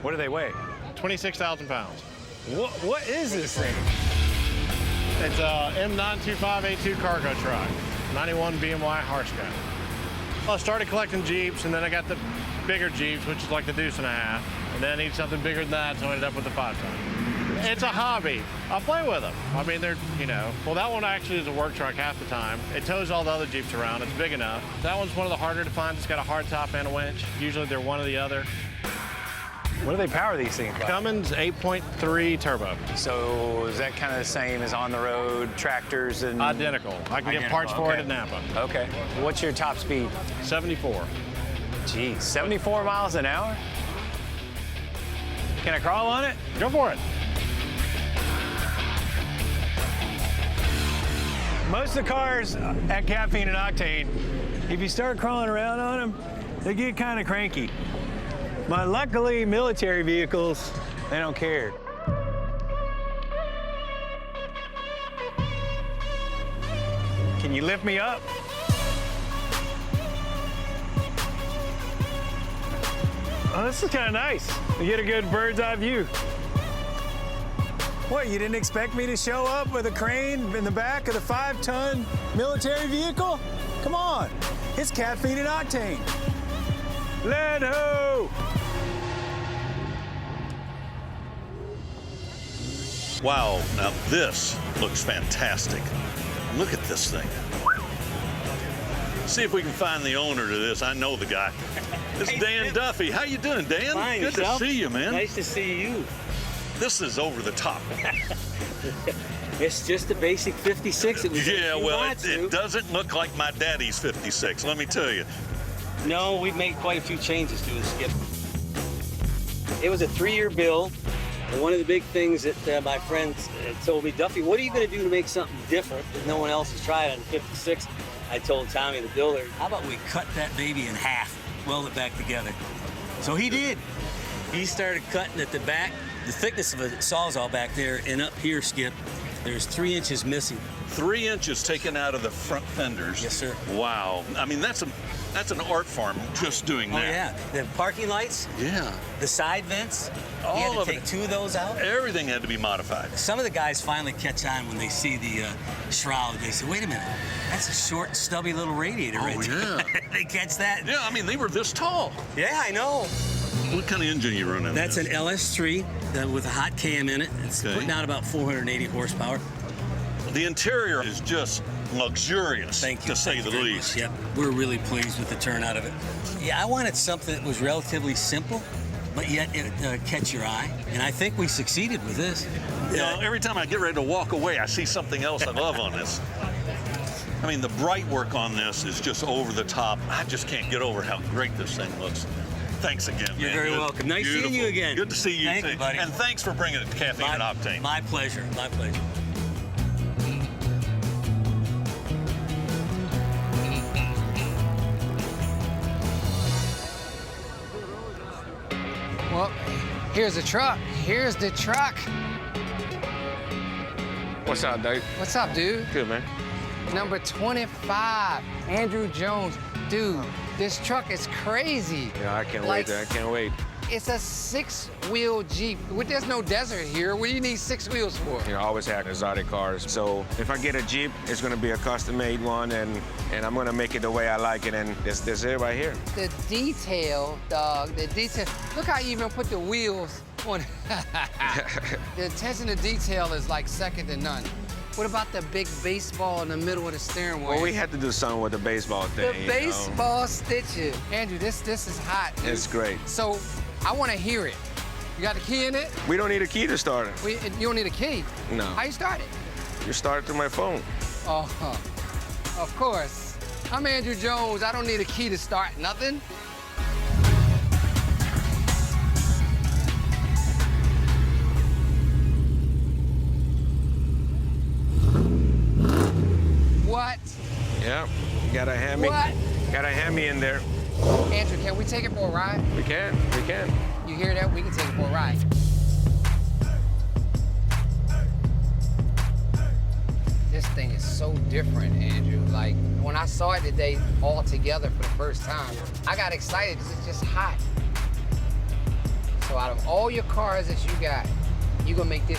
What do they weigh? 26,000 pounds. What is this thing? It's a M925A2 cargo truck, 91 BMY horsepower. Well, I started collecting Jeeps, and then I got the bigger Jeeps, which is like the deuce and a half. And then I needed something bigger than that, so I ended up with the 5-ton. It's a hobby. I play with them. I mean, they're, you know, well, that one actually is a work truck half the time. It tows all the other Jeeps around. It's big enough. That one's one of the harder to find. It's got a hard top and a winch. Usually they're one or the other. What do they power these things by? Cummins 8.3 turbo. So is that kind of the same as on-the-road tractors and? Identical. I can get parts for it at Napa. Okay. What's your top speed? 74. Geez, 74 miles an hour? Can I crawl on it? Go for it. Most of the cars at Caffeine and Octane, if you start crawling around on them, they get kind of cranky. But luckily, military vehicles, they don't care. Can you lift me up? Oh, this is kind of nice. You get a good bird's eye view. What, you didn't expect me to show up with a crane in the back of the 5-ton military vehicle? Come on, it's Caffeine and Octane. Let ho! Wow, now this looks fantastic. Look at this thing. See if we can find the owner to this. I know the guy. It's hey, Dan Duffy. How you doing, Dan? Fine, Good yourself? to see you, man. Nice to see you. This is over the top. It's just a basic 56. Yeah, well, it doesn't look like my daddy's 56, let me tell you. No, we've made quite a few changes to it, Skip. It was a 3-year build. And one of the big things that my friends told me, Duffy, what are you going to do to make something different that no one else has tried on the 56? I told Tommy, the builder, how about we cut that baby in half, weld it back together? So he did. He started cutting at the back. The thickness of the sawzall back there, and up here, Skip, there's 3 inches missing. 3 inches taken out of the front fenders. Yes, sir. Wow. I mean, that's an art form just doing that. Oh, yeah. The parking lights. Yeah. The side vents. All you had of to take it. 2 of those out. Everything had to be modified. Some of the guys finally catch on when they see the shroud. They say, wait a minute, that's a short, stubby little radiator right there. Yeah. They catch that. Yeah, I mean, they were this tall. Yeah, I know. What kind of engine are you running? That's an LS3 with a hot cam in it. It's putting out about 480 horsepower. The interior is just luxurious, Thank you. to say the least. Yep, we're really pleased with the turnout of it. Yeah, I wanted something that was relatively simple, but yet it catch your eye, and I think we succeeded with this. You know, every time I get ready to walk away, I see something else I love on this. I mean, the bright work on this is just over the top. I just can't get over how great this thing looks. Thanks again, man. You're very welcome. Nice seeing you again. Good to see you, Thank you, buddy. And thanks for bringing it to Caffeine and Octane. My pleasure, my pleasure. Well, here's the truck. Here's the truck. What's up, dude? What's up, dude? Good, man. Number 25, Andrew Jones. Dude, this truck is crazy. Yeah, I can't wait. I can't wait. It's a 6-wheel Jeep. There's no desert here. What do you need 6 wheels for? You know, I always had exotic cars. So if I get a Jeep, it's gonna be a custom-made one, and I'm gonna make it the way I like it, and this it right here. The detail, dog, the detail. Look how you even put the wheels on. The attention to detail is like second to none. What about the big baseball in the middle of the steering wheel? Well, we had to do something with the baseball thing. The baseball stitching. Andrew, this is hot. Dude. It's great. So I want to hear it. You got the key in it? We don't need a key to start it. You don't need a key? No. How you start it? You start it through my phone. Oh, of course. I'm Andrew Jones. I don't need a key to start nothing. What? Yeah, you gotta hand me. What? Gotta hand me in there. Andrew, can we take it for a ride? We can. You hear that? We can take it for a ride. This thing is so different, Andrew. Like, when I saw it today all together for the first time, I got excited because it's just hot. So out of all your cars that you got, you're gonna make this